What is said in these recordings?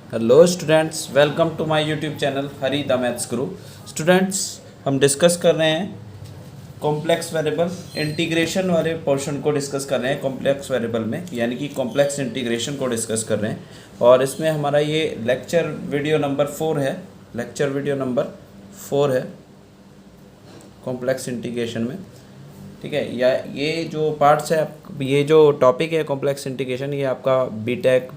Hello students, welcome to my YouTube channel Hari the maths guru. Students, हम discuss कर रहे हैं कॉम्प्लेक्स वेरिएबल इंटीग्रेशन वाले पोर्शन को डिस्कस कर रहे हैं कॉम्प्लेक्स वेरिएबल में, यानी कि कॉम्प्लेक्स इंटीग्रेशन को डिस्कस कर रहे हैं। और इसमें हमारा ये लेक्चर वीडियो नंबर 4 है। लेक्चर वीडियो नंबर 4 है कॉम्प्लेक्स इंटीग्रेशन में। ठीक है, या ये जो पार्ट्स है, ये जो टॉपिक है कॉम्प्लेक्स इंटीग्रेशन, ये आपका बीटेक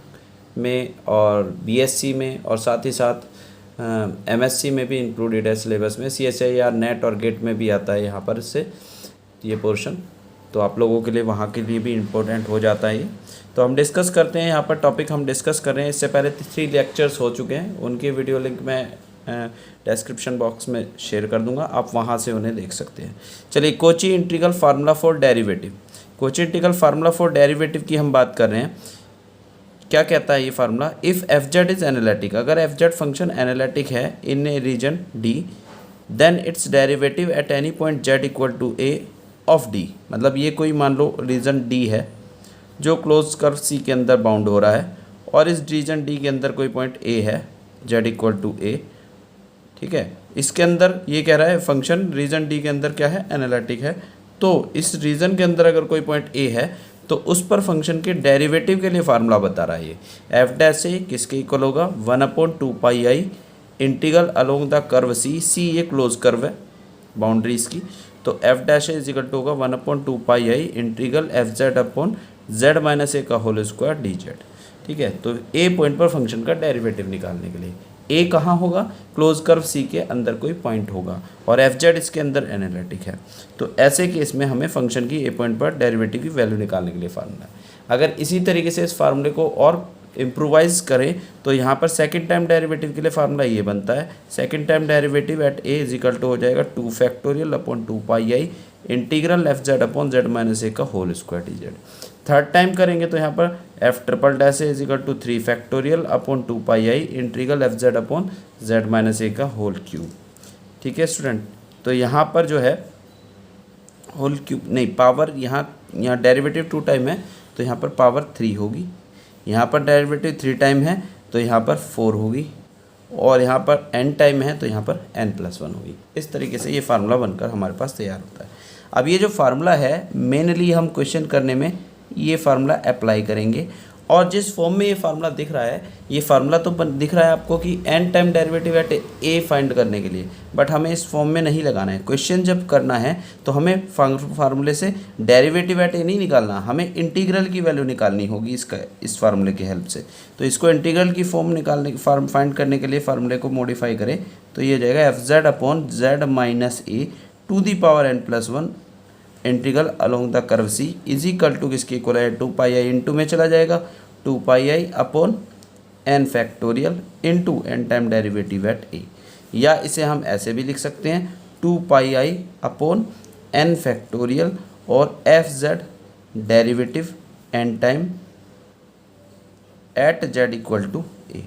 में और बीएससी में और साथ ही साथ एमएससी में भी इंक्लूडेड है सिलेबस में। सीएसआईआर नेट और गेट में भी आता है यहाँ पर इससे ये पोर्शन, तो आप लोगों के लिए वहाँ के लिए भी इम्पोर्टेंट हो जाता है ये। तो हम डिस्कस करते हैं यहाँ पर टॉपिक हम डिस्कस कर रहे हैं। इससे पहले 3 लेक्चर्स हो चुके हैं, उनके वीडियो लिंक मैं डिस्क्रिप्शन बॉक्स में शेयर कर दूंगा, आप वहाँ से उन्हें देख सकते हैं। चलिए, Kochi integral formula for derivative. Cauchy integral formula for derivative की हम बात कर रहे हैं। क्या कहता है ये formula? If F Z is analytic, अगर एफ जेड फंक्शन एनालिटिक है in a region D, then it's derivative at any point Z equal to A of D. मतलब ये कोई मान लो रीजन डी है जो क्लोज कर्व सी के अंदर बाउंड हो रहा है, और इस रीजन डी के अंदर कोई पॉइंट ए है जेड इक्वल टू ए। ठीक है, इसके अंदर ये कह रहा है फंक्शन रीजन डी के अंदर क्या है, एनालिटिक है। तो इस रीजन के अंदर अगर कोई पॉइंट ए है तो उस पर फंक्शन के डेरिवेटिव के लिए फार्मूला बता रहा है ये। एफ डैश ए किसके इक्वल होगा? 1/2 integral along the curve C. C ये क्लोज कर्व है बाउंड्री इसकी, तो F dash A is equal to होगा 1/2 integral F Z upon Z minus A का होल स्क्वायर डी जेड। ठीक है, तो ए पॉइंट पर फंक्शन का डेरिवेटिव निकालने के लिए ए कहाँ होगा? क्लोज कर्व सी के अंदर कोई पॉइंट होगा, और एफ जेड इसके अंदर एनालिटिक है। तो ऐसे केस में हमें फंक्शन की ए पॉइंट पर डेरिवेटिव की वैल्यू निकालने के लिए फार्मूला है। अगर इसी तरीके से इस फार्मूले को और इम्प्रोवाइज करें तो यहाँ पर सेकंड टाइम डेरिवेटिव के लिए फार्मूला ये बनता है। Second time derivative at A is equal to हो जाएगा 2 factorial upon 2 integral F Z upon Z minus A का whole square D Z. Third time करेंगे तो यहाँ पर F triple dash is equal to 3 factorial upon 2 integral F Z upon Z minus A का whole cube. ठीक है student, तो यहाँ पर जो है होल क्यूब नहीं, पावर यहाँ डेरिवेटिव 2 टाइम है तो यहाँ पर पावर 3 होगी, यहाँ पर डेरिवेटिव 3 टाइम है तो यहाँ पर 4 होगी, और यहाँ पर n टाइम है तो यहाँ पर n+1 होगी। इस तरीके से ये फार्मूला बनकर हमारे पास तैयार होता है। अब ये जो फार्मूला है मेनली हम क्वेश्चन करने में ये फार्मूला अप्लाई करेंगे, और जिस फॉर्म में ये फार्मूला दिख रहा है, ये फार्मूला तो दिख रहा है आपको कि n time derivative at A find करने के लिए, बट हमें इस फॉर्म में नहीं लगाना है। क्वेश्चन जब करना है तो हमें फार्मूले से डेरिवेटिव एट ए नहीं निकालना, हमें इंटीग्रल की वैल्यू निकालनी होगी इस फार्मूले की हेल्प से। तो इसको इंटीग्रल की फॉर्म निकालने फाइंड करने के लिए फार्मूले को मॉडिफाई करें तो ये जाएगा F Z upon Z minus A to the power n+1 integral along the curve C is equal to किसके इक्वल है? 2 इंटू में चला जाएगा 2 upon n factorial into n time derivative at A, या इसे हम ऐसे भी लिख सकते हैं 2 अपॉन n फैक्टोरियल और F Z derivative n time at Z equal to A.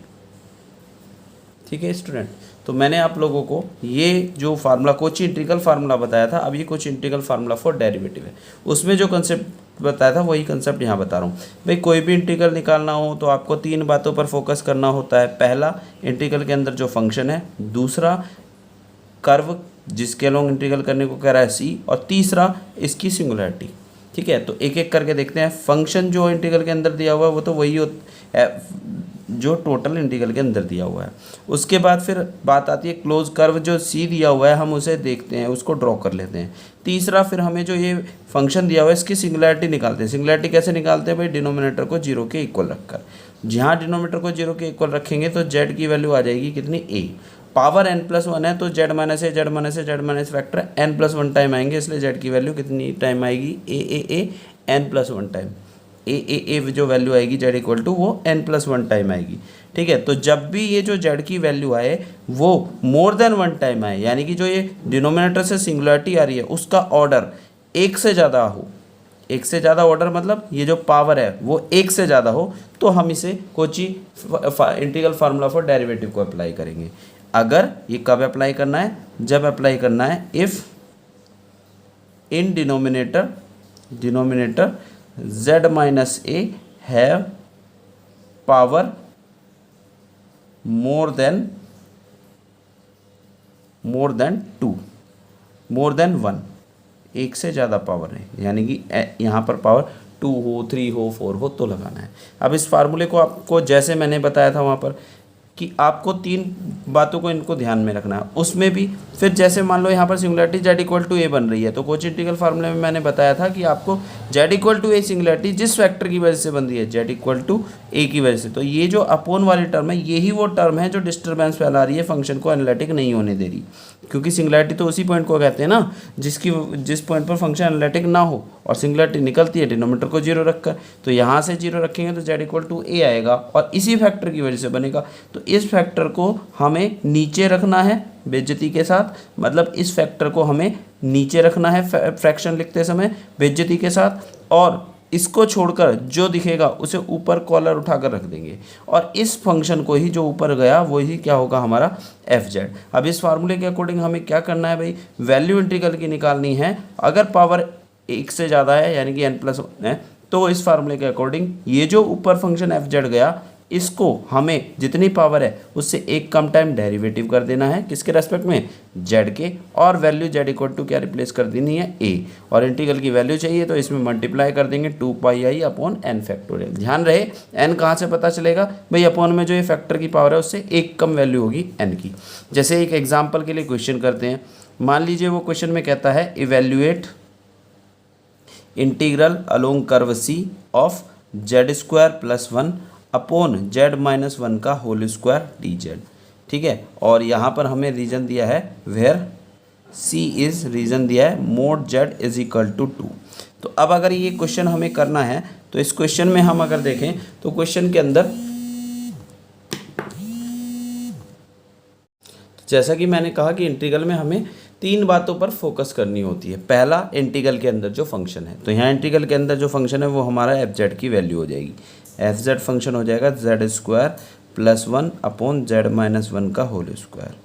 ठीक है स्टूडेंट, तो मैंने आप लोगों को ये जो फार्मूला कोची इंटीग्रल फार्मूला बताया था, अब ये Kochi integral formula for derivative है, उसमें जो कंसेप्ट बताया था वही कंसेप्ट यहाँ बता रहा हूँ। भाई कोई भी इंटीग्रल निकालना हो तो आपको 3 बातों पर फोकस करना होता है। पहला, इंटीग्रल के अंदर जो फंक्शन है, दूसरा कर्व जिसके अलोंग इंटीग्रल करने को कह रहा है सी, और तीसरा इसकी सिंगुलैरिटी। ठीक है, तो एक एक करके देखते हैं। फंक्शन जो इंटीग्रल के अंदर दिया हुआ है वो तो वही जो टोटल इंटीग्रल के अंदर दिया हुआ है। उसके बाद फिर बात आती है क्लोज कर्व जो सी दिया हुआ है, हम उसे देखते हैं, उसको ड्रॉ कर लेते हैं। तीसरा, फिर हमें जो ये फंक्शन दिया हुआ है इसकी सिंगुलैरिटी निकालते हैं। सिंगुलैरिटी कैसे निकालते हैं भाई? डिनोमिनेटर को 0 के इक्वल रखकर। जहाँ डिनोमिनेटर को 0 के इक्वल रखेंगे तो जेड की वैल्यू आ जाएगी कितनी? ए। पावर n+1 है तो जेड माइनस ए फैक्टर n+1 टाइम आएंगे, इसलिए जेड की वैल्यू कितनी टाइम आएगी? ए n+1 टाइम। ए जो वैल्यू आएगी जेड इक्वल टू वो n+1 टाइम आएगी। ठीक है, तो जब भी ये जो जेड की वैल्यू आए वो मोर देन 1 टाइम आए, यानी कि जो ये डिनोमिनेटर से सिंगुलरिटी आ रही है उसका ऑर्डर 1 से ज़्यादा हो। 1 से ज़्यादा ऑर्डर मतलब ये जो पावर है वो 1 से ज़्यादा हो, तो हम इसे Kochi integral formula for derivative को अप्लाई करेंगे। अगर ये कब अप्लाई करना है? जब अप्लाई करना है if in denominator z minus A have power more than 2, more than 1, एक से ज़्यादा पावर है, यानी कि यहाँ पर पावर 2 हो, 3 हो, 4 हो तो लगाना है। अब इस फार्मूले को आपको जैसे मैंने बताया था वहाँ पर कि आपको 3 बातों को इनको ध्यान में रखना है, उसमें भी फिर जैसे मान लो यहाँ पर सिंगुलरिटी z इक्वल टू ए बन रही है, तो कोची इंटीग्रल फार्मूले में मैंने बताया था कि आपको z equal to a singularity जिस फैक्टर की वजह से बन रही है z इक्वल टू ए की वजह से, तो ये जो अपोन वाली टर्म है यही वो टर्म है जो डिस्टर्बेंस फैला रही है, फंक्शन को एनालिटिक नहीं होने दे रही, क्योंकि सिंगुलरिटी तो उसी पॉइंट को कहते हैं ना जिस पॉइंट पर फंक्शन एनालिटिक ना हो और सिंगुलरिटी निकलती है डिनोमिनेटर को 0 रखकर, तो यहाँ से 0 रखेंगे तो z इक्वल टू ए आएगा और इसी फैक्टर की वजह से बनेगा। तो इस फैक्टर को हमें नीचे रखना है बेइज्जती के साथ, मतलब इस फैक्टर को हमें नीचे रखना है फ्रैक्शन लिखते समय बेइज्जती के साथ, और इसको छोड़कर जो दिखेगा उसे ऊपर कॉलर उठाकर रख देंगे और इस फंक्शन को ही जो ऊपर गया वही क्या होगा हमारा एफ जेड। अब इस फार्मूले के अकॉर्डिंग हमें क्या करना है भाई, वैल्यू इंटीग्रल की निकालनी है। अगर पावर 1 से ज़्यादा है यानी कि n+1 है, तो इस फार्मूले के अकॉर्डिंग ये जो ऊपर फंक्शन एफ जेड गया इसको हमें जितनी पावर है उससे एक कम टाइम डेरिवेटिव कर देना है, किसके रेस्पेक्ट में, z के, और वैल्यू z इक्वल टू क्या रिप्लेस कर देनी है a, और इंटीग्रल की वैल्यू चाहिए तो इसमें मल्टीप्लाई कर देंगे 2 अपॉन n फैक्टोरियल। ध्यान रहे n कहाँ से पता चलेगा भाई, अपॉन में जो ये फैक्टर की पावर है उससे एक कम वैल्यू होगी n की। जैसे एक एग्जाम्पल के लिए क्वेश्चन करते हैं, मान लीजिए वो क्वेश्चन में कहता है evaluate integral along curve C of z² + 1 upon z-1 का होल स्क्वायर dz, ठीक है। और यहाँ पर हमें रीजन दिया है वेयर c इज, रीजन दिया है mod z is equal to 2। तो अब अगर ये क्वेश्चन हमें करना है तो इस क्वेश्चन में हम अगर देखें तो क्वेश्चन के अंदर जैसा कि मैंने कहा कि इंटीग्रल में हमें 3 बातों पर फोकस करनी होती है। पहला, इंटीग्रल के अंदर जो फंक्शन है, तो यहाँ इंटीग्रल के अंदर जो फंक्शन है वो हमारा एफ जेड की वैल्यू हो जाएगी, एफ जेड फंक्शन हो जाएगा z² + 1 अपॉन z-1 का होल स्क्वायर,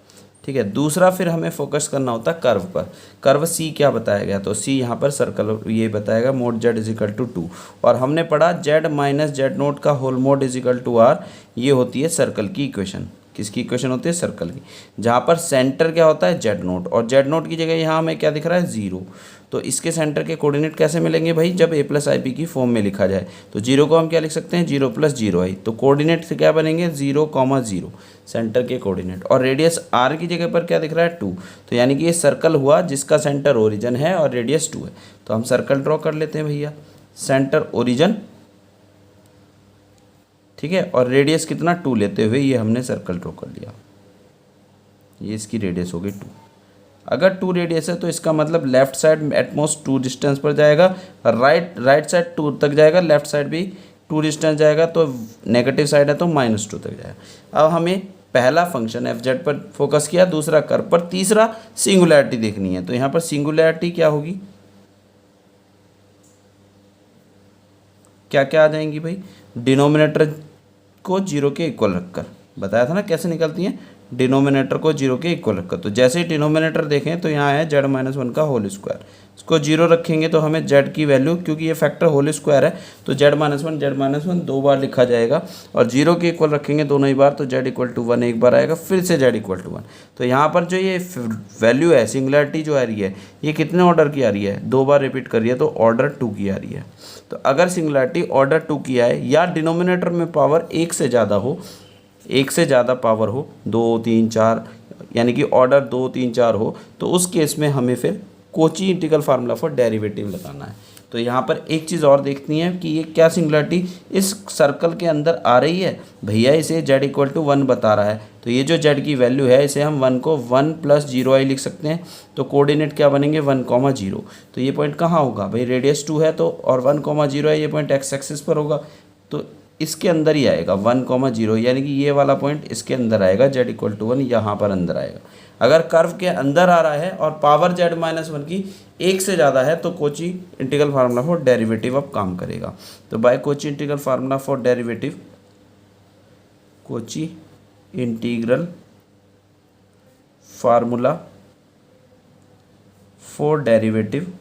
ठीक है। दूसरा फिर हमें फोकस करना होता है कर्व पर। कर्व सी क्या बताया गया, तो सी यहाँ पर सर्कल ये बताएगा mod z is equal to 2, और हमने पढ़ा z-z0 का whole mod is equal to r, ये होती है सर्कल की इक्वेशन। किसकी इक्वेशन होती है, सर्कल की, जहाँ पर सेंटर क्या होता है z0, और z0 की जगह यहाँ हमें क्या दिख रहा है 0। तो इसके सेंटर के कोऑर्डिनेट कैसे मिलेंगे भाई, जब a + ib की फॉर्म में लिखा जाए, तो 0 को हम क्या लिख सकते हैं 0 + 0i, तो कोऑर्डिनेट से क्या बनेंगे 0, 0 सेंटर के कोऑर्डिनेट, और रेडियस r की जगह पर क्या दिख रहा है 2, तो यानी कि ये सर्कल हुआ जिसका सेंटर ओरिजिन है और रेडियस 2 है। तो हम सर्कल ड्रॉ कर लेते हैं भैया, सेंटर ओरिजिन, ठीक है, और रेडियस कितना 2 लेते हुए ये हमने सर्कल ड्रॉ कर लिया, ये इसकी रेडियस हो गई 2। अगर 2 रेडियस है तो इसका मतलब लेफ्ट साइड एटमोस्ट 2 डिस्टेंस पर जाएगा, राइट साइड 2 तक जाएगा, लेफ्ट साइड भी 2 डिस्टेंस जाएगा, तो नेगेटिव साइड है तो -2 तक जाएगा। अब हमें पहला फंक्शन एफ जेड पर फोकस किया, दूसरा कर्व पर, तीसरा सिंगुलैरिटी देखनी है। तो यहाँ पर सिंगुलैरिटी क्या होगी, क्या क्या आ जाएंगी भाई, डिनोमिनेटर को 0 के इक्वल रखकर, बताया था ना कैसे निकलती हैं, डिनोमिनेटर को 0 के इक्वल रखकर। तो जैसे ही डिनोमिनेटर देखें तो यहाँ है z-1 का होल स्क्वायर, इसको 0 रखेंगे तो हमें z की वैल्यू, क्योंकि ये फैक्टर होल स्क्वायर है तो z-1 2 बार लिखा जाएगा, और 0 के इक्वल रखेंगे दोनों ही बार, तो z इक्वल टू 1 एक बार आएगा, फिर से z इक्वल टू 1। तो यहाँ पर जो ये वैल्यू है, सिंगुलैरिटी जो आ रही है, ये कितने ऑर्डर की आ रही है, 2 बार रिपीट कर रही है, तो ऑर्डर 2 की आ रही है। तो अगर सिंगुलैरिटी ऑर्डर 2 की आए या डिनोमिनेटर में पावर 1 से ज़्यादा हो, 1 से ज़्यादा पावर हो, 2, 3, 4, यानी कि ऑर्डर 2, 3, 4 हो, तो उस केस में हमें फिर Kochi integral formula for derivative लगाना है। तो यहाँ पर एक चीज़ और देखनी है कि ये क्या सिंगुलैरिटी इस सर्कल के अंदर आ रही है, भैया इसे z इक्वल टू 1 बता रहा है, तो ये जो z की वैल्यू है इसे हम 1 को 1 + 0i लिख सकते हैं। तो कोऑर्डिनेट क्या बनेंगे 1, 0, तो ये पॉइंट कहाँ होगा भाई, रेडियस 2 है तो, और 1, 0 है, ये पॉइंट x एक्सिस पर होगा, तो इसके अंदर ही आएगा 1, 0, यानी कि ये वाला पॉइंट इसके अंदर आएगा, z इक्वल टू 1 यहाँ पर अंदर आएगा। अगर कर्व के अंदर आ रहा है और पावर z-1 की 1 से ज़्यादा है तो Cauchy integral formula for derivative अब काम करेगा। तो by Cauchy integral formula for derivative, Cauchy integral formula for derivative,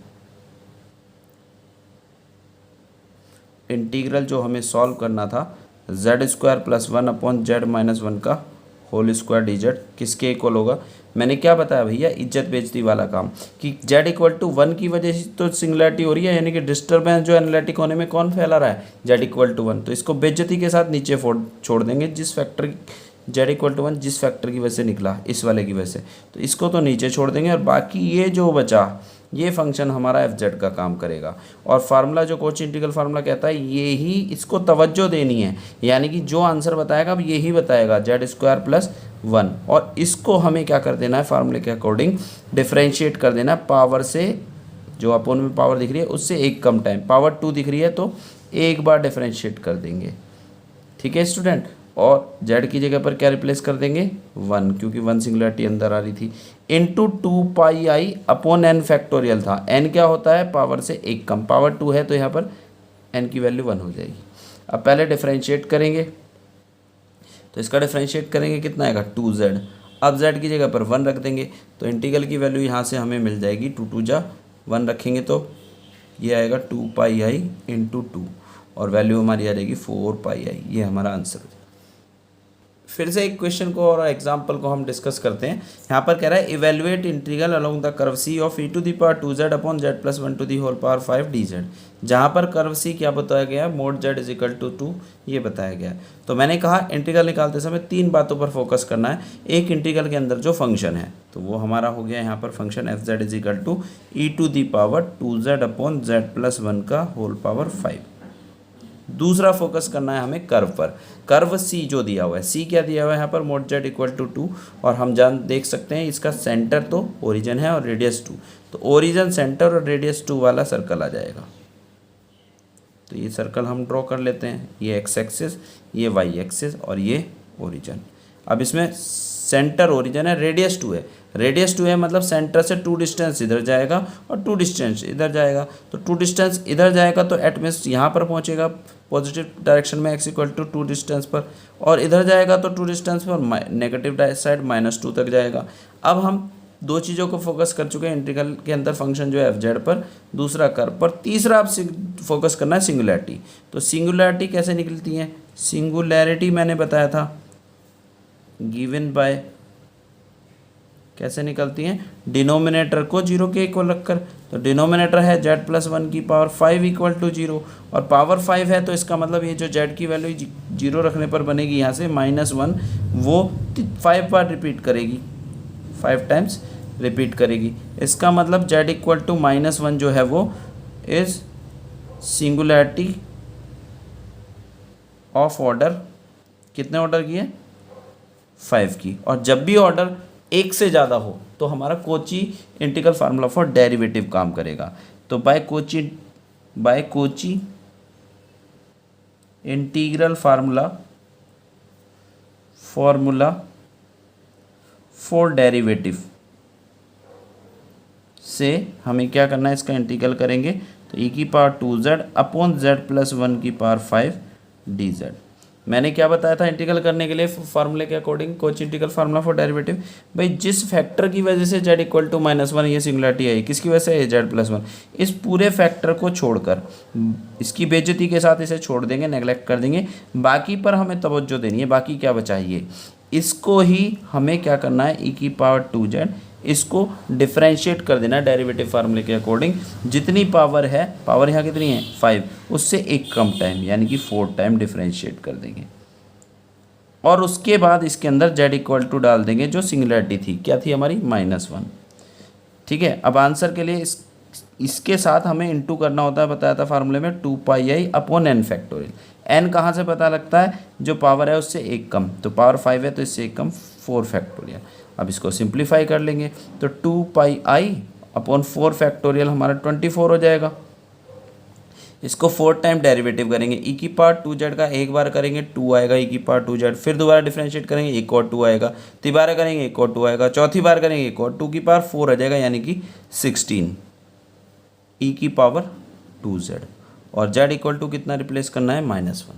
integral जो हमें सॉल्व करना था z² + 1 अपॉन z-1 का होल स्क्वायर डी जेड किसके इक्वल होगा। मैंने क्या बताया भैया, इज्जत बेइज्जती वाला काम, कि जेड इक्वल टू 1 की वजह से तो सिंगुलैरिटी हो रही है, यानी कि डिस्टर्बेंस जो एनालिटिक होने में कौन फैला रहा है, जेड इक्वल टू 1। तो इसको बेइज्जती के साथ नीचे छोड़ देंगे, जिस फैक्टर जेड इक्वल टू 1 जिस फैक्टर की वजह से निकला, इस वाले की वजह से, तो इसको तो नीचे छोड़ देंगे और बाकी ये जो बचा ये फंक्शन हमारा एफ जेड का काम करेगा। और फार्मूला जो कोची इंटीग्रल फार्मूला कहता है ये ही, इसको तवज्जो देनी है, यानी कि जो आंसर बताएगा अब यही बताएगा, जेड स्क्वायर प्लस 1। और इसको हमें क्या कर देना है, फार्मूले के अकॉर्डिंग डिफ्रेंशिएट कर देना है पावर से, जो अपोन में पावर दिख रही है उससे एक कम टाइम, पावर 2 दिख रही है तो एक बार डिफ्रेंशिएट कर देंगे। ठीक है स्टूडेंट, और z की जगह पर क्या रिप्लेस कर देंगे 1, क्योंकि 1 सिंगुलरिटी अंदर आ रही थी, इंटू 2 पाई आई अपॉन n फैक्टोरियल था। n क्या होता है, पावर से एक कम, पावर 2 है तो यहाँ पर n की वैल्यू 1 हो जाएगी। अब पहले डिफ्रेंशिएट करेंगे, तो इसका डिफ्रेंशिएट करेंगे कितना आएगा 2z। अब z की जगह पर 1 रख देंगे तो इंटीग्रल की वैल्यू यहाँ से हमें मिल जाएगी 2 2 जा 1 रखेंगे तो ये आएगा 2 पाई आई इंटू 2 और वैल्यू हमारी आ जाएगी 4 पाई आई। ये हमारा आंसर है। फिर से एक क्वेश्चन को और एग्जांपल को हम डिस्कस करते हैं। यहाँ पर कह रहा है evaluate integral along the curve C of e to the power 2z upon z plus 1 to the whole power 5 dz। जहाँ पर कर्व सी क्या बताया गया है, mod z is equal to 2 ये बताया गया है। तो मैंने कहा इंटीग्रल निकालते समय 3 बातों पर फोकस करना है। एक, इंटीग्रल के अंदर जो फंक्शन है तो वो हमारा हो गया यहाँ पर function f z is equal to e to the power 2z upon z plus 1 का होल पावर 5। दूसरा फोकस करना है हमें कर्व पर, कर्व सी जो दिया हुआ है, सी क्या दिया हुआ है यहाँ पर मोड जेड इक्वल टू 2 और हम देख सकते हैं इसका सेंटर तो ओरिजिन है और रेडियस 2, तो ओरिजिन सेंटर और रेडियस 2 वाला सर्कल आ जाएगा। तो ये सर्कल हम ड्रॉ कर लेते हैं, ये एक्स एक्सिस, ये वाई एक्सिस और ये ओरिजिन। अब इसमें सेंटर ओरिजिन है, रेडियस 2 है, रेडियस 2 है मतलब सेंटर से 2 डिस्टेंस इधर जाएगा और 2 डिस्टेंस इधर जाएगा, तो 2 डिस्टेंस इधर जाएगा तो एट मीन्स यहाँ पर पहुँचेगा पॉजिटिव डायरेक्शन में x इक्वल टू 2 डिस्टेंस पर, और इधर जाएगा तो 2 डिस्टेंस पर नेगेटिव साइड -2 तक जाएगा। अब हम दो चीज़ों को फोकस कर चुके हैं, इंटीग्रल के अंदर फंक्शन जो है एफ जेड पर, दूसरा कर्व पर, तीसरा आप फोकस करना है सिंगुलैरिटी। तो सिंगुलैरिटी कैसे निकलती है, सिंगुलैरिटी मैंने बताया था गिवन बाय, कैसे निकलती हैं, डिनोमिनेटर को 0 के इक्वल रखकर। तो डिनोमिनेटर है z प्लस 1 की पावर 5 इक्वल टू 0 और पावर 5 है तो इसका मतलब ये जो z की वैल्यू 0 रखने पर बनेगी यहाँ से -1, वो 5 बार रिपीट करेगी, 5 टाइम्स रिपीट करेगी। इसका मतलब z इक्वल टू -1 जो है वो इज सिंगुलैरिटी ऑफ ऑर्डर, कितने ऑर्डर की है 5 की। और जब भी ऑर्डर 1 से ज़्यादा हो तो हमारा Cauchy integral formula for derivative काम करेगा। तो by Cauchy integral formula for derivative से हमें क्या करना है, इसका इंटीग्रल करेंगे तो e की power 2z upon z plus 1 की पावर 5 dz। मैंने क्या बताया था इंटीग्रल करने के लिए फार्मूले के according, Kochi integral formula for derivative, भाई जिस फैक्टर की वजह से z इक्वल टू -1 ये सिंगुलैरिटी आई, किसकी वजह से z प्लस 1, इस पूरे फैक्टर को छोड़कर, इसकी बेइज्जती के साथ इसे छोड़ देंगे, नेगलेक्ट कर देंगे, बाकी पर हमें तवज्जो देनी है। बाकी क्या बचा है, इसको ही हमें क्या करना है, e की पावर 2z, इसको डिफ्रेंशिएट कर देना डेरिवेटिव फार्मूले के अकॉर्डिंग। जितनी पावर है, पावर यहाँ कितनी है 5, उससे एक कम टाइम यानी कि 4 टाइम डिफ्रेंशिएट कर देंगे और उसके बाद इसके अंदर z इक्वल टू डाल देंगे, जो सिंगुलैरिटी थी क्या थी हमारी -1। ठीक है, अब आंसर के लिए इसके साथ हमें इंटू करना होता है, बताया था फार्मूले में 2 पाई आई अपॉन n फैक्टोरियल। n कहाँ से पता लगता है, जो पावर है उससे एक कम, तो पावर 5 है तो इससे एक कम 4 फैक्टोरियल। अब इसको सिंप्लीफाई कर लेंगे तो 2 पाई आई अपॉन 4 फैक्टोरियल हमारा 24 हो जाएगा। इसको 4 टाइम डेरिवेटिव करेंगे, e की पावर 2z का एक बार करेंगे 2 आएगा e की पावर 2z, फिर दोबारा डिफरेंशिएट करेंगे एक और 2 आएगा, तिबारा करेंगे एक और 2 आएगा, चौथी बार करेंगे एक और 2 की पावर 4 आ जाएगा, यानी कि 16 e की पावर 2z और z इक्वल टू कितना रिप्लेस करना है -1।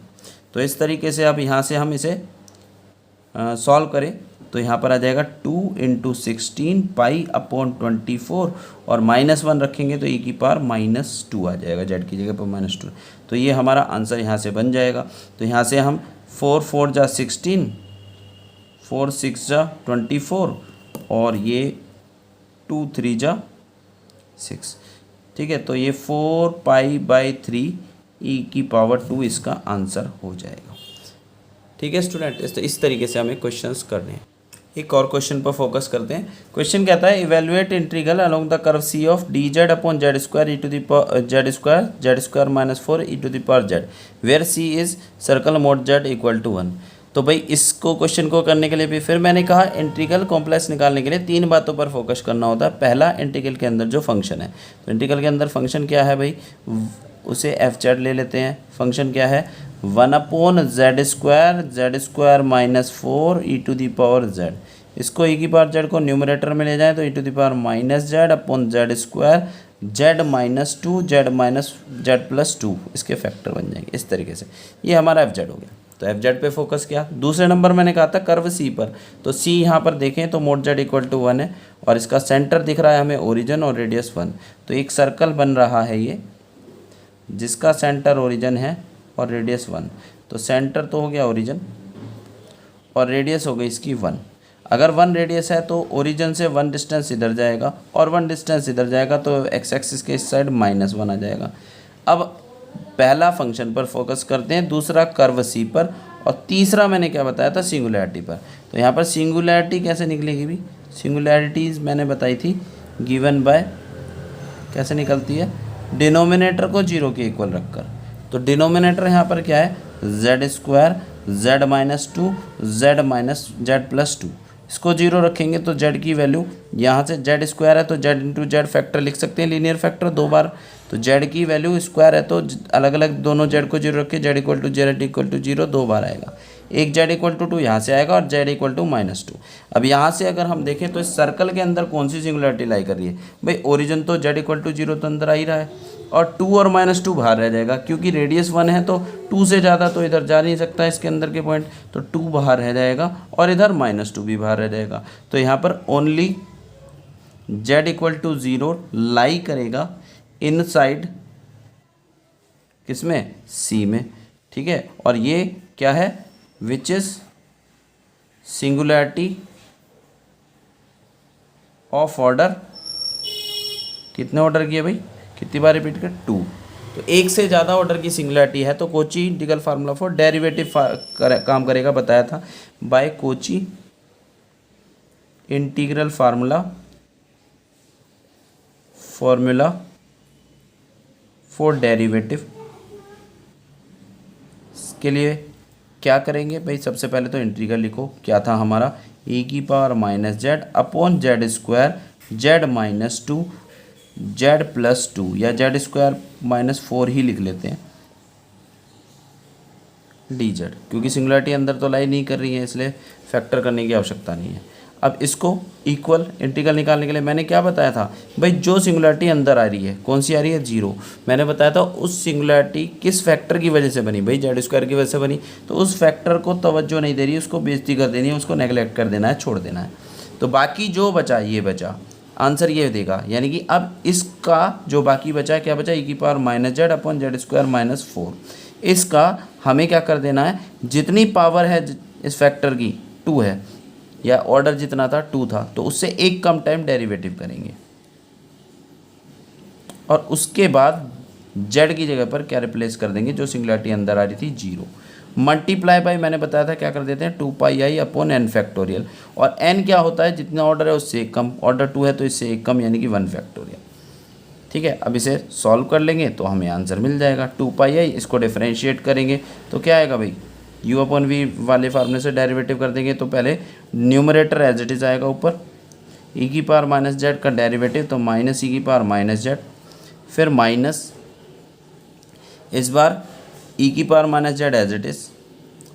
तो इस तरीके से अब यहाँ से हम इसे सॉल्व करें तो यहाँ पर आ जाएगा 2 × 16 पाई अपॉन 24 और -1 रखेंगे तो e की पावर -2 आ जाएगा, z की जगह पर -2। तो ये हमारा आंसर यहाँ से बन जाएगा। तो यहाँ से हम 4 4 जा 16, 4 6 जा 24 और ये 2 3 जा 6। ठीक है, तो ये 4π/3 e⁻², इसका आंसर हो जाएगा। ठीक है स्टूडेंट, इस तरीके से हमें क्वेश्चंस करने हैं। एक और क्वेश्चन पर फोकस करते हैं। क्वेश्चन कहता है evaluate integral along the curve C of dz upon z square -4 e⁻z where C is circle mod z equal to 1। तो भाई इसको क्वेश्चन को करने के लिए भी फिर मैंने कहा इंटीग्रल कॉम्प्लेक्स निकालने के लिए 3 बातों पर फोकस करना होता है। पहला, इंटीग्रल के अंदर जो फंक्शन है, तो इंटीग्रल के अंदर फंक्शन क्या है भाई, उसे fz ले लेते हैं। फंक्शन क्या है, 1/z स्क्वायर -4 e⁻z। इसको e⁻z को न्यूमरेटर में ले जाएं तो e⁻z upon z square z-2 इसके फैक्टर बन जाएंगे। इस तरीके से ये हमारा fz हो गया। तो fz पे फोकस किया। दूसरे नंबर मैंने कहा था कर्व c पर, तो c यहाँ पर देखें तो मोड z इक्वल टू 1 है और इसका सेंटर दिख रहा है हमें ओरिजिन और रेडियस 1। तो एक सर्कल बन रहा है ये जिसका सेंटर ओरिजिन है और रेडियस 1। तो सेंटर तो हो गया ओरिजिन और रेडियस हो गई इसकी 1। अगर 1 रेडियस है तो ओरिजिन से 1 डिस्टेंस इधर जाएगा और 1 डिस्टेंस इधर जाएगा तो एक्स एक्सिस के इस साइड -1 आ जाएगा। अब पहला फंक्शन पर फोकस करते हैं, दूसरा कर्व सी पर और तीसरा मैंने क्या बताया था, सिंगुलैरिटी पर। तो यहाँ पर सिंगुलैरिटी कैसे निकलेगी भी, सिंगुलैरिटीज़ मैंने बताई थी गिवन बाय, कैसे निकलती है, डिनोमिनेटर को 0 के इक्वल रखकर। तो डिनोमिनेटर यहाँ पर क्या है, z स्क्वायर z-2 z-z+2। इसको 0 रखेंगे तो z की वैल्यू, यहाँ से z स्क्वायर है तो z इंटू जेड फैक्टर लिख सकते हैं, लीनियर फैक्टर 2 बार। तो z की वैल्यू स्क्वायर है तो अलग अलग दोनों z को 0 रख के z इक्वल टू 0 2 बार आएगा। एक z इक्वल टू 2 यहाँ से आएगा और z इक्वल टू -2। अब यहाँ से अगर हम देखें तो इस सर्कल के अंदर कौन सी सिंगुलरिटी लाई कर रही है भाई, ओरिजिन तो z इक्वल टू 0 तो अंदर आ ही रहा है और 2 और -2 बाहर रह जाएगा, क्योंकि रेडियस 1 है तो 2 से ज़्यादा तो इधर जा नहीं सकता इसके अंदर के पॉइंट, तो 2 बाहर रह जाएगा और इधर -2 भी बाहर रह जाएगा। तो यहाँ पर ओनली z इक्वल टू 0 लाई करेगा इनसाइड किसमें, c में। ठीक है, और ये क्या है, which is singularity of order, कितने ऑर्डर किए भाई, कितनी बार रिपीट कर, 2। तो एक से ज़्यादा ऑर्डर की सिंगुलैरिटी है तो Cauchy integral formula for derivative काम करेगा, बताया था by Cauchy integral formula for derivative. इसके लिए क्या करेंगे भाई, सबसे पहले तो इंटीग्रल लिखो, क्या था हमारा, e⁻z upon z square z-2 z+2 या z स्क्वायर -4 ही लिख लेते हैं dz, क्योंकि सिंगुलरिटी अंदर तो लाई नहीं कर रही है इसलिए फैक्टर करने की आवश्यकता नहीं है। अब इसको इक्वल इंटीग्रल निकालने के लिए मैंने क्या बताया था भाई, जो सिंगुलरिटी अंदर आ रही है कौन सी आ रही है, 0। मैंने बताया था उस सिंगुलरिटी किस फैक्टर की वजह से बनी भाई, z स्क्वायर की वजह से बनी, तो उस फैक्टर को तवज्जो नहीं दे रही है, उसको बेइज्जती कर देनी है, उसको नेगलेक्ट कर देना है, छोड़ देना है। तो बाकी जो बचा ये बचा, आंसर ये देगा, यानी कि अब इसका जो बाकी बचा है क्या बचा, e⁻z अपॉन z स्क्वायर -4। इसका हमें क्या कर देना है, जितनी पावर है इस फैक्टर की 2 है या ऑर्डर जितना था 2 था, तो उससे एक कम टाइम डेरिवेटिव करेंगे और उसके बाद z की जगह पर क्या रिप्लेस कर देंगे, जो सिंगुलरिटी अंदर आ रही थी 0, मल्टीप्लाई बाय मैंने बताया था क्या कर देते हैं, 2πi अपॉन n फैक्टोरियल। और n क्या होता है, जितना ऑर्डर है उससे एक कम, ऑर्डर 2 है तो इससे एक कम यानी कि 1 फैक्टोरियल। ठीक है, अब इसे सॉल्व कर लेंगे तो हमें आंसर मिल जाएगा 2πi। इसको डिफरेंशिएट करेंगे तो क्या आएगा भाई, u अपॉन वी वाले फार्मूले से डेरिवेटिव कर देंगे तो पहले न्यूमरेटर एज इट इज़ आएगा ऊपर, e⁻z का डेरिवेटिव तो -e⁻z, फिर माइनस इस बार e⁻z एज इट इज़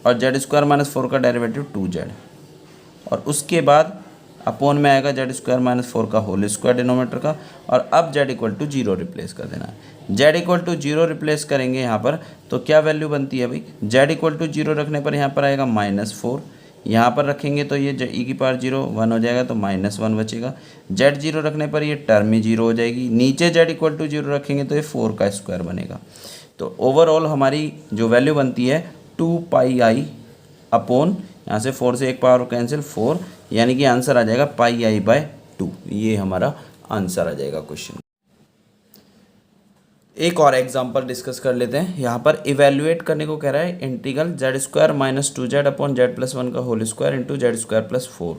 और z स्क्वायर -4 का डेरिवेटिव 2z, और उसके बाद अपॉन में आएगा z स्क्वायर -4 का होल स्क्वायर डिनोमिनेटर का, और अब z इक्वल टू 0 रिप्लेस कर देना है। z इक्वल टू 0 रिप्लेस करेंगे यहाँ पर तो क्या वैल्यू बनती है भाई, z इक्वल टू 0 रखने पर यहाँ पर आएगा -4, यहाँ पर रखेंगे तो ये e⁻0 1 हो जाएगा तो -1 बचेगा, z 0 रखने पर ये टर्म ही 0 हो जाएगी, नीचे z इक्वल टू 0 रखेंगे तो ये 4 का स्क्वायर बनेगा। तो ओवरऑल हमारी जो वैल्यू बनती है 2πi अपॉन यहाँ से 4 से एक पावर कैंसिल 4, यानी कि आंसर आ जाएगा पाई आई बाय 2। ये हमारा आंसर आ जाएगा क्वेश्चन। एक और एग्जांपल डिस्कस कर लेते हैं। यहाँ पर इवेल्युएट करने को कह रहा है integral z square minus 2z upon z plus 1 का whole square into z square plus 4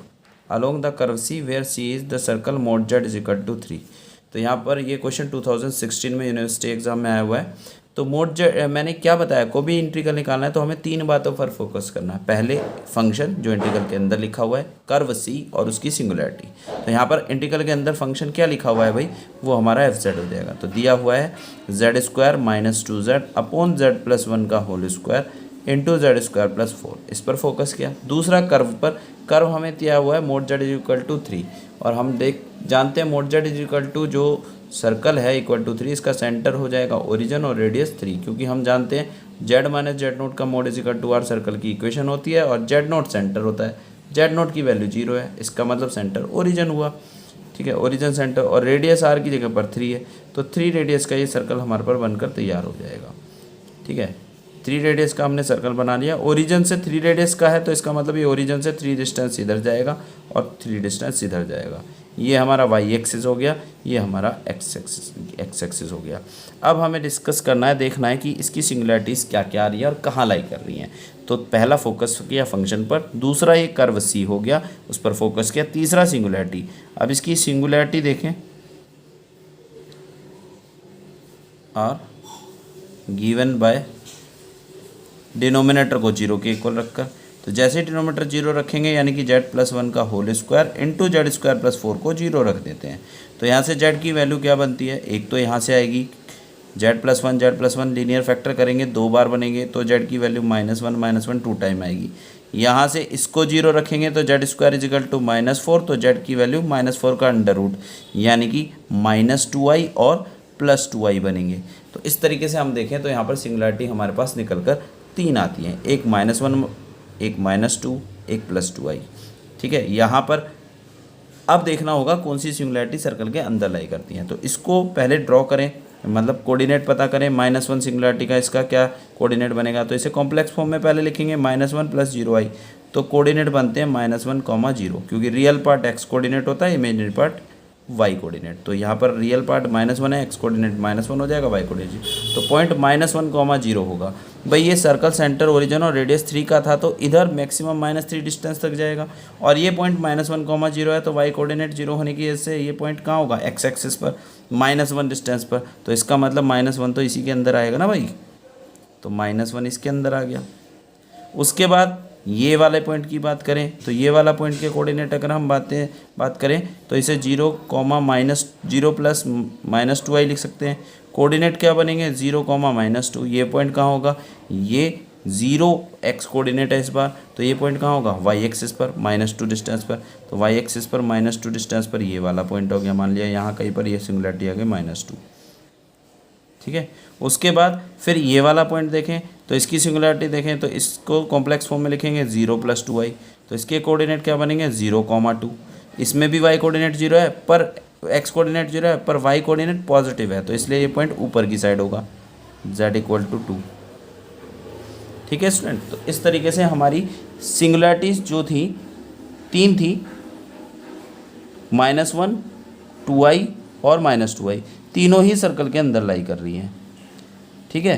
along the curve C where C is the circle mod z is equal to 3। तो यहाँ पर ये क्वेश्चन 2016 में यूनिवर्सिटी एग्जाम में आया हुआ है। तो मोड जेड मैंने क्या बताया, को भी इंटीग्रल निकालना है तो हमें 3 बातों पर फोकस करना है। पहले फंक्शन जो इंटीग्रल के अंदर लिखा हुआ है, कर्व सी और उसकी सिंगुलैरिटी। तो यहाँ पर इंटीग्रल के अंदर फंक्शन क्या लिखा हुआ है भाई, वो हमारा एफ जेड हो जाएगा। तो दिया हुआ है z square minus 2z upon z plus 1 का whole square into z square plus 4, इस पर फोकस किया। दूसरा कर्व पर, कर्व हमें दिया हुआ है mod z is equal to 3 और हम जानते हैं mod z is equal to जो सर्कल है इक्वल टू 3, इसका सेंटर हो जाएगा ओरिजिन और रेडियस 3, क्योंकि हम जानते हैं जेड माइनस जेड नोट का mod is equal to r circle की इक्वेशन होती है और जेड नोट सेंटर होता है। जेड नोट की वैल्यू 0 है, इसका मतलब सेंटर ओरिजिन हुआ। ठीक है, ओरिजिन सेंटर और रेडियस आर की जगह पर 3 है, तो 3 रेडियस का ये सर्कल हमारे पर बनकर तैयार हो जाएगा। ठीक है, 3 रेडियस का हमने सर्कल बना लिया। ओरिजिन से 3 रेडियस का है तो इसका मतलब ये ओरिजिन से 3 डिस्टेंस इधर जाएगा और 3 डिस्टेंस इधर जाएगा। ये हमारा वाई एक्सिस हो गया, ये हमारा एक्स एक्सिस हो गया। अब हमें डिस्कस करना है, देखना है कि इसकी सिंगुलैरिटीज़ क्या क्या आ रही है और कहाँ लाई कर रही हैं। तो पहला फोकस किया फंक्शन पर, दूसरा ये कर्व सी हो गया उस पर फोकस किया, तीसरा सिंगुलैरिटी। अब इसकी सिंगुलैरिटी देखें, और गिवन बाय डिनोमिनेटर को 0 के इक्वल रखकर। तो जैसे ही डिनोमिनेटर 0 रखेंगे यानी कि जेड प्लस 1 का whole square into z square plus 4 को 0 रख देते हैं। तो यहाँ से जेड की वैल्यू क्या बनती है, एक तो यहाँ से आएगी जेड प्लस 1 लीनियर फैक्टर करेंगे 2 बार बनेंगे तो जेड की वैल्यू -1 2 टाइम आएगी। यहाँ से इसको 0 रखेंगे तो जेड स्क्वायर इजिकल टू -4, तो जेड की वैल्यू -4 का अंडर रूट यानी कि -2i और +2i बनेंगे। तो इस तरीके से हम देखें तो यहाँ पर सिंगुलैरिटी हमारे पास निकल कर 3 आती हैं, एक -1, एक -2, एक +2i। ठीक है, यहाँ पर अब देखना होगा कौन सी सिंगुलैरिटी सर्कल के अंदर लाई करती हैं। तो इसको पहले ड्रॉ करें, मतलब कोऑर्डिनेट पता करें। -1 सिंगुलैरिटी का इसका क्या कोऑर्डिनेट बनेगा, तो इसे कॉम्प्लेक्स फॉर्म में पहले लिखेंगे -1 + 0i। तो कोऑर्डिनेट बनते हैं -1, 0, क्योंकि रियल पार्ट x कोऑर्डिनेट होता है, इमेजिनरी पार्ट y कोऑर्डिनेट। तो यहाँ पर रियल पार्ट -1 है, x कोऑर्डिनेट -1 हो जाएगा, y कोऑर्डिनेट 0। तो पॉइंट -1, 0 होगा। भाई ये सर्कल सेंटर ओरिजिन और रेडियस 3 का था तो इधर मैक्सिमम -3 डिस्टेंस तक जाएगा, और ये पॉइंट -1, 0 है तो y कोऑर्डिनेट 0 होने की वजह से ये पॉइंट कहाँ होगा, x एक्सिस पर -1 डिस्टेंस पर। तो इसका मतलब -1 तो इसी के अंदर आएगा ना भाई, तो -1 इसके अंदर आ गया। उसके बाद ये वाले पॉइंट की बात करें तो ये वाला पॉइंट के कोऑर्डिनेट अगर हम बात करें तो इसे 0, -0 प्लस -2i लिख सकते हैं। कोऑर्डिनेट क्या बनेंगे, 0, -2। ये पॉइंट कहाँ होगा, ये 0x कोऑर्डिनेट है इस बार, तो ये पॉइंट कहाँ होगा, y एक्सिस पर -2 डिस्टेंस पर। तो y एक्सिस पर -2 डिस्टेंस पर ये वाला पॉइंट हो गया। मान लिया यहाँ कहीं पर ये सिंगुलैरिटी आ गई -2। ठीक है, उसके बाद फिर ये वाला पॉइंट देखें तो इसकी सिंगुलैरिटी देखें तो इसको कॉम्प्लेक्स फॉर्म में लिखेंगे 0 + 2i। तो इसके कोऑर्डिनेट क्या बनेंगे, 0, 2। इसमें भी y कोऑर्डिनेट 0 है पर x कोऑर्डिनेट 0 है पर y कोऑर्डिनेट पॉजिटिव है, तो इसलिए ये पॉइंट ऊपर की साइड होगा, z = 2। ठीक है स्टूडेंट, तो इस तरीके से हमारी सिंगुलैरिटीज जो थी 3 थी, -1, 2i और -2i, तीनों ही सर्कल के अंदर लाई कर रही हैं। ठीक है,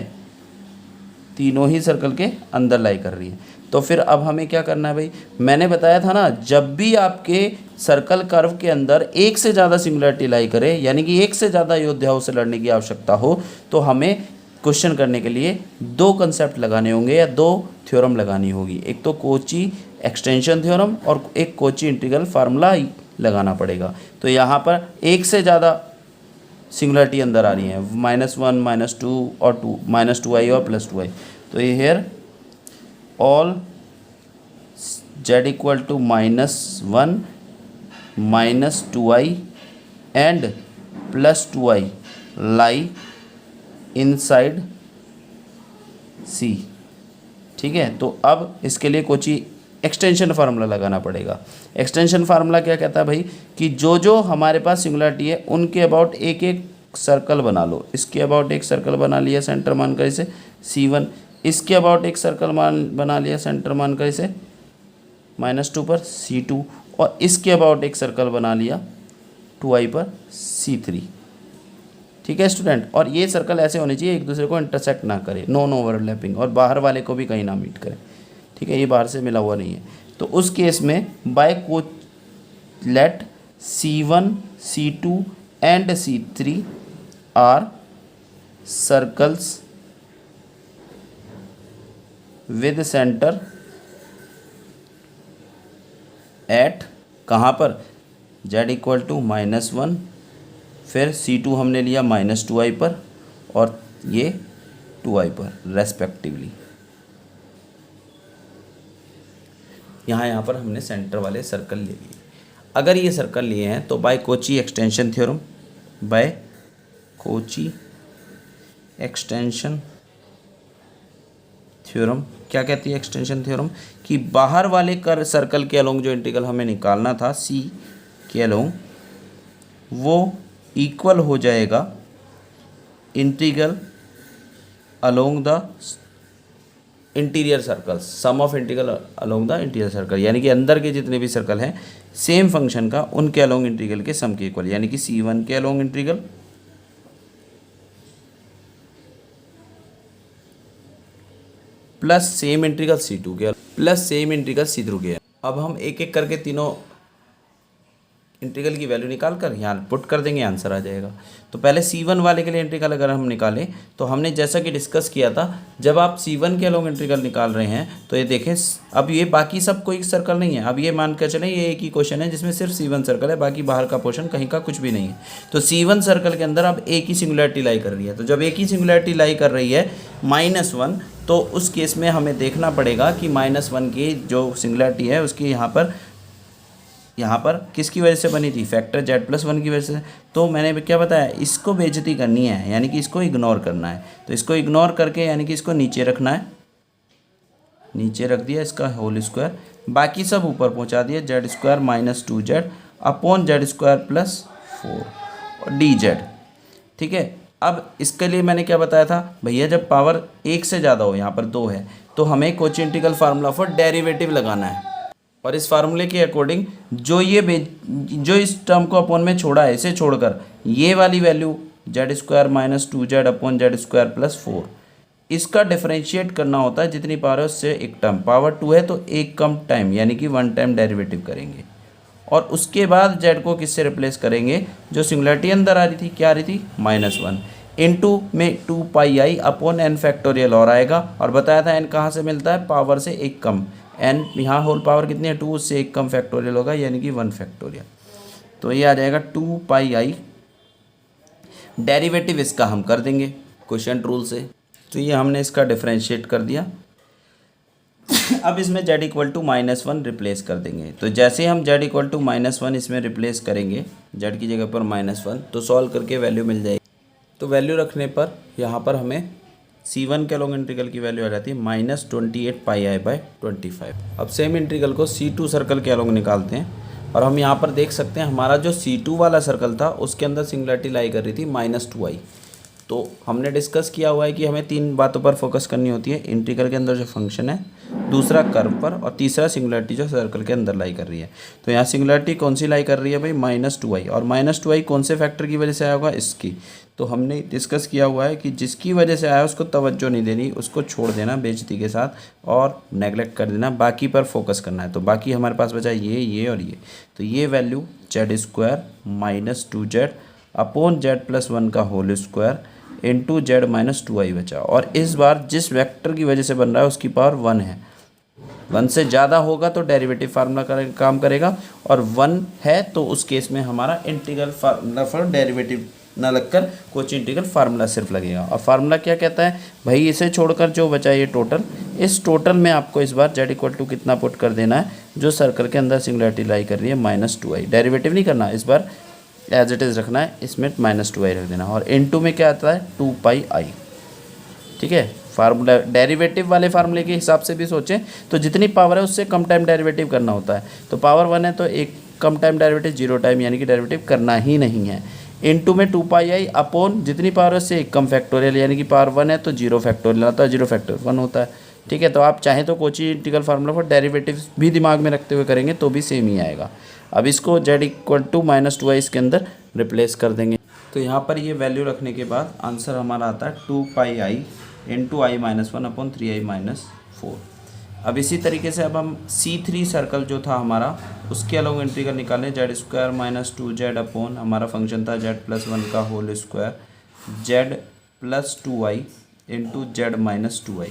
तीनों ही सर्कल के अंदर लाई कर रही है। तो फिर अब हमें क्या करना है भाई, मैंने बताया था ना, जब भी आपके सर्कल कर्व के अंदर एक से ज़्यादा सिंगुलैरिटी लाई करे यानी कि एक से ज़्यादा योद्धाओं से लड़ने की आवश्यकता हो, तो हमें क्वेश्चन करने के लिए 2 कंसेप्ट लगाने होंगे या 2 थ्योरम लगानी होगी। एक तो कोची एक्सटेंशन थ्योरम और एक कोची इंटीग्रल फार्मूला लगाना पड़ेगा। तो यहाँ पर एक से ज़्यादा सिंगुलैरिटी अंदर आ रही है, -1, -2 और -2i और +2i। तो ये here all z = -1, -2i and +2i lie inside C। ठीक है, तो अब इसके लिए कोची एक्सटेंशन फार्मूला लगाना पड़ेगा। एक्सटेंशन फार्मूला क्या कहता है भाई, कि जो जो हमारे पास सिंगुलैरिटी है उनके अबाउट एक एक सर्कल बना लो। इसके अबाउट एक सर्कल बना लिया, सेंटर मानकर इसे C1। इसके अबाउट एक सर्कल बना लिया, सेंटर मानकर इसे -2 पर C2 और इसके अबाउट एक सर्कल बना लिया 2i पर C3। ठीक है स्टूडेंट, और ये सर्कल ऐसे होने चाहिए एक दूसरे को इंटरसेक्ट ना करे, नॉन ओवरलैपिंग, और बाहर वाले को भी कहीं ना मीट करे। ठीक है, ये बाहर से मिला हुआ नहीं है। तो उस केस में बाय को let C1 C2 and C3 are circles with centre at कहाँ पर, z इक्वल टू -1, फिर C2 हमने लिया -2i पर और ये 2i पर रेस्पेक्टिवली। यहाँ पर हमने सेंटर वाले सर्कल ले लिए। अगर ये सर्कल लिए हैं तो by Cauchy extension theorem, by Cauchy extension theorem क्या कहती है एक्सटेंशन थ्योरम, कि बाहर वाले कर सर्कल के अलोंग जो इंटीग्रल हमें निकालना था C के अलोंग, वो इक्वल हो जाएगा integral along the interior circle, sum of integral along the interior circle, यानी कि अंदर के जितने भी सर्कल हैं सेम फंक्शन का उनके अलोंग इंटीग्रल के सम के इक्वल, यानी कि C1 के along integral plus same integral C2 के प्लस सेम इंटीग्रल C3 के। अब हम एक एक करके तीनों इंटीग्रल की वैल्यू निकाल कर यहाँ पुट कर देंगे, आंसर आ जाएगा। तो पहले C1 वाले के लिए इंटीग्रल अगर हम निकालें तो हमने जैसा कि डिस्कस किया था, जब आप C1 के अलोंग इंटीग्रल निकाल रहे हैं तो ये देखें, अब ये बाकी सब कोई सर्कल नहीं है। अब ये मान कर चलें ये एक ही क्वेश्चन है जिसमें सिर्फ C1 सर्कल है, बाकी बाहर का पोर्शन कहीं का कुछ भी नहीं है। तो C1 सर्कल के अंदर अब एक ही सिंगुलैरिटी लाई कर रही है। तो जब एक ही सिंगुलैरिटी लाई कर रही है -1, तो उस केस में हमें देखना पड़ेगा कि -1 की जो सिंगुलैरिटी है उसकी यहाँ पर किसकी वजह से बनी थी, फैक्टर z+1 की वजह से। तो मैंने क्या बताया, इसको बेइज्जती करनी है, यानी कि इसको इग्नोर करना है। तो इसको इग्नोर करके यानी कि इसको नीचे रखना है, नीचे रख दिया इसका होल स्क्वायर, बाकी सब ऊपर पहुँचा दिया, z² - 2z अपॉन z² + 4 और dz। ठीक है, अब इसके लिए मैंने क्या बताया था भैया, जब पावर 1 से ज़्यादा हो, यहाँ पर 2 है, तो हमें Kochi integral formula for derivative लगाना है। और इस फार्मूले के अकॉर्डिंग जो इस टर्म को अपॉन में छोड़ा है, इसे छोड़कर ये वाली value z² - 2z upon z² + 4, इसका डिफरेंशिएट करना होता है जितनी पावर है उससे एक टर्म, पावर 2 है तो एक कम टाइम यानी कि 1 टाइम डेरिवेटिव करेंगे। और उसके बाद z को किससे रिप्लेस करेंगे, जो सिंगुलैरिटी अंदर आ रही थी, क्या आ रही थी, -1 इंटू में 2πi अपॉन n फैक्टोरियल और आएगा। और बताया था n कहाँ से मिलता है, पावर से एक कम, n यहाँ होल पावर कितनी है 2, उससे एक कम फैक्टोरियल होगा यानी कि 1 फैक्टोरियल। तो ये आ जाएगा 2πi, डेरिवेटिव इसका हम कर देंगे क्वोशिएंट रूल से। तो ये हमने इसका डिफरेंशिएट कर दिया। अब इसमें z इक्वल टू -1 रिप्लेस कर देंगे। तो जैसे हम z इक्वल टू -1 इसमें रिप्लेस करेंगे, z की जगह पर -1, तो सॉल्व करके वैल्यू मिल जाएगी। तो वैल्यू रखने पर यहाँ पर हमें C1 के अलोंग इंटीग्रल की वैल्यू आ जाती है -28πi/25। अब सेम इंटीग्रल को C2 सर्कल के अलोंग निकालते हैं और हम यहाँ पर देख सकते हैं हमारा जो C2 वाला सर्कल था उसके अंदर सिंगुलैरिटी लाई कर रही थी -2i। तो हमने डिस्कस किया हुआ है कि हमें 3 बातों पर फोकस करनी होती है, इंटीग्रल के अंदर जो फंक्शन है, दूसरा कर्व पर, और तीसरा सिंगुलैरिटी जो सर्कल के अंदर लाई कर रही है। तो यहाँ सिंगुलैरिटी कौन सी लाई कर रही है भाई, -2i, और -2i कौन से फैक्टर की वजह से आया होगा, इसकी। तो हमने डिस्कस किया हुआ है कि जिसकी वजह से आया उसको तवज्जो नहीं देनी, उसको छोड़ देना बेइज्जती के साथ और नेगलेक्ट कर देना, बाकी पर फोकस करना है। तो बाकी हमारे पास बचा ये और ये। तो ये value z² - 2z upon z+1 का whole square into z - 2i बचा। और इस बार जिस वेक्टर की वजह से बन रहा है उसकी पावर 1 है, 1 से ज़्यादा होगा तो डेरिवेटिव फार्मूला काम करेगा, और 1 है तो उस केस में हमारा इंटीग्रल फार्मूला फॉर डेरिवेटिव ना लगकर कोची इंटीग्रल फार्मूला सिर्फ लगेगा। और फार्मूला क्या कहता है भाई, इसे छोड़कर जो बचा ये टोटल, इस टोटल में आपको इस बार z इक्वल टू कितना पुट कर देना है, जो सर्कल के अंदर सिंगुलैरिटी लाई कर रही है -2i। डेरिवेटिव नहीं करना, इस बार एज इट इज़ रखना है, इसमें -2i रख देना। और इनटू में क्या आता है 2πi। ठीक है, फार्मूला डेरिवेटिव वाले फार्मूले के हिसाब से भी सोचें तो जितनी पावर है उससे कम टाइम डेरिवेटिव करना होता है। तो पावर 1 है तो एक कम टाइम डेरिवेटिव 0 टाइम यानी कि डेरिवेटिव करना ही नहीं है। इनटू में 2πi अपॉन जितनी पावर है उससे एक कम फैक्टोरियल, यानी कि पावर 1 है तो 0 फैक्टोरियल आता है, 0 फैक्टोरियल 1 होता है, ठीक है। तो आप चाहें तो Cauchy integral formula for derivative भी दिमाग में रखते हुए करेंगे तो भी सेम ही आएगा। अब इसको z इक्वल टू -2i इसके अंदर रिप्लेस कर देंगे। तो यहाँ पर ये वैल्यू रखने के बाद आंसर हमारा आता है 2πi into i minus 1 upon 3i minus 4। अब इसी तरीके से अब हम C3 सर्कल जो था हमारा उसके अलॉन्ग इंटीग्रल निकालें। Z square minus 2z upon हमारा फंक्शन था z+1 का whole square z+2i into z-2i।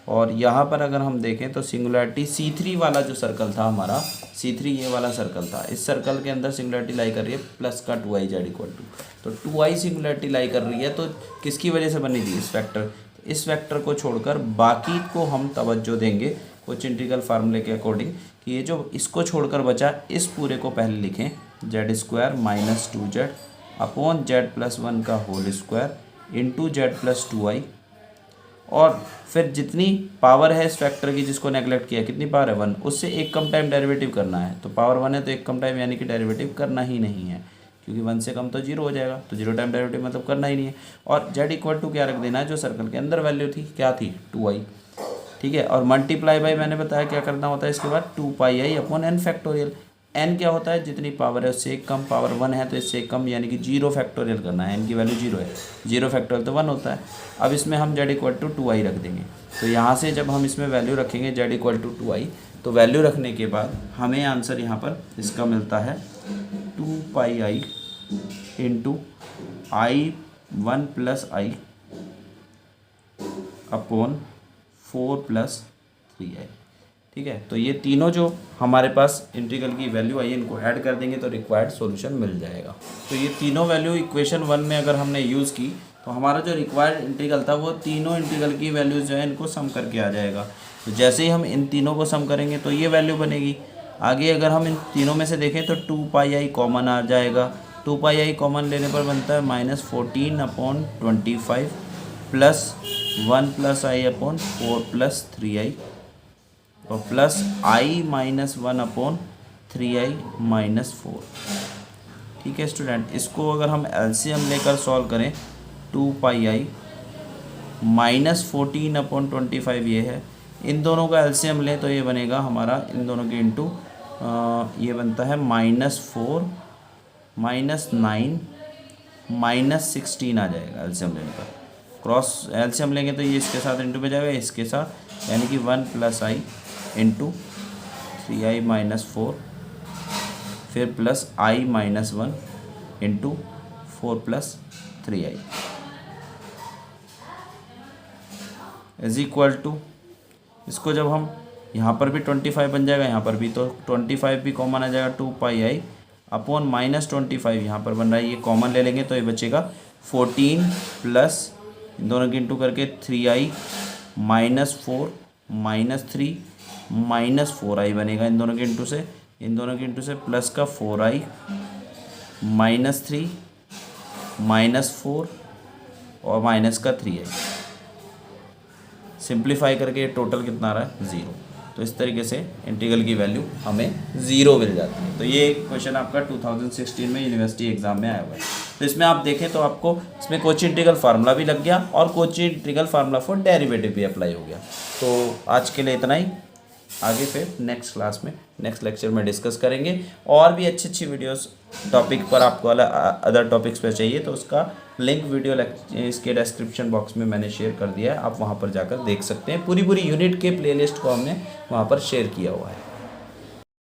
और यहाँ पर अगर हम देखें तो सिंगुलरिटी C3 वाला जो सर्कल था हमारा, C3 ये वाला सर्कल था, इस सर्कल के अंदर सिंगुलरिटी लाई कर रही है प्लस का 2i z इक्वल टू, तो 2i सिंगुलरिटी लाई कर रही है। तो किसकी वजह से बनी थी? इस वेक्टर को छोड़कर बाकी को हम तवज्जो देंगे कुछ इंटीग्रल फार्मूले के अकॉर्डिंग कि ये जो इसको छोड़कर बचा इस पूरे को पहले लिखें Z square minus 2z upon z+1 का होल स्क्वायर इंटू z+2i। और फिर जितनी पावर है इस फैक्टर की जिसको नेगलेक्ट किया, कितनी पावर है 1, उससे एक कम टाइम डेरिवेटिव करना है। तो पावर 1 है तो एक कम टाइम यानी कि डेरिवेटिव करना ही नहीं है, क्योंकि 1 से कम तो 0 हो जाएगा, तो 0 टाइम डेरिवेटिव मतलब करना ही नहीं है। और z इक्वल टू क्या रख देना है, जो सर्कल के अंदर वैल्यू थी क्या थी 2i, ठीक है। और मल्टीप्लाई बाई मैंने बताया क्या करना होता है इसके बाद 2πi upon n factorial. n क्या होता है? जितनी पावर है उससे एक कम, पावर 1 है तो इससे एक कम यानी कि 0 फैक्टोरियल करना है। n की वैल्यू 0 है, 0 फैक्टोरियल तो 1 होता है। अब इसमें हम z इक्वल टू 2i रख देंगे। तो यहाँ से जब हम इसमें वैल्यू रखेंगे z इक्वल टू 2i, तो वैल्यू रखने के बाद हमें आंसर यहाँ पर इसका मिलता है 2πi into i1 plus i upon 4 plus 3i, ठीक है। तो ये तीनों जो हमारे पास इंटीग्रल की वैल्यू आई है इनको ऐड कर देंगे तो रिक्वायर्ड सॉल्यूशन मिल जाएगा। तो ये तीनों वैल्यू इक्वेशन 1 में अगर हमने यूज़ की तो हमारा जो रिक्वायर्ड इंटीग्रल था वो तीनों इंटीग्रल की वैल्यूज़ जो है इनको सम करके आ जाएगा। तो जैसे ही हम इन तीनों को सम करेंगे तो ये वैल्यू बनेगी। आगे अगर हम इन तीनों में से देखें तो 2πi कॉमन आ जाएगा। 2πi कॉमन लेने पर बनता है -14 upon 25 plus 1 plus i upon 4 plus 3i और plus i minus 1 upon 3i minus 4, ठीक है स्टूडेंट। इसको अगर हम एलसीएम लेकर सॉल्व करें 2πi -14 अपॉन 25 ये है, इन दोनों का एलसीएम लें तो ये बनेगा हमारा इन दोनों के इंटू ये बनता है -4 -9 -16 आ जाएगा एलसीएम लेने पर। क्रॉस एलसीएम लेंगे तो ये इसके साथ इंटू में जाएगा, इसके साथ, यानी कि 1 plus i into 3i minus 4 फिर plus i minus 1 into 4 plus 3i is equal to, इसको जब हम यहाँ पर भी 25 बन जाएगा, यहाँ पर भी तो 25 भी कॉमन आ जाएगा 2πi अपॉन -25 यहाँ पर बन रहा है, ये कॉमन ले लेंगे तो ये बचेगा 14 प्लस इन दोनों की इंटू करके 3i minus 4 minus 3 minus 4i बनेगा इन दोनों के इंटू से, इन दोनों के इंटू से प्लस का 4i माइनस 3 माइनस 4 और माइनस का 3i। सिंप्लीफाई करके टोटल कितना आ रहा है 0। तो इस तरीके से इंटीग्रल की वैल्यू हमें 0 मिल जाती है। तो ये क्वेश्चन आपका 2016 में यूनिवर्सिटी एग्जाम में आया हुआ है। तो इसमें आप देखें तो आपको इसमें कोची इंटीग्रल फार्मूला भी लग गया और Kochi integral formula for derivative भी अप्लाई हो गया। तो आज के लिए इतना ही, आगे फिर नेक्स्ट क्लास में नेक्स्ट लेक्चर में डिस्कस करेंगे। और भी अच्छी वीडियोस टॉपिक पर आपको अदर टॉपिक्स पे चाहिए तो उसका लिंक वीडियो इसके डिस्क्रिप्शन बॉक्स में मैंने शेयर कर दिया है, आप वहाँ पर जाकर देख सकते हैं। पूरी यूनिट के प्लेलिस्ट को हमने वहाँ पर शेयर किया हुआ है।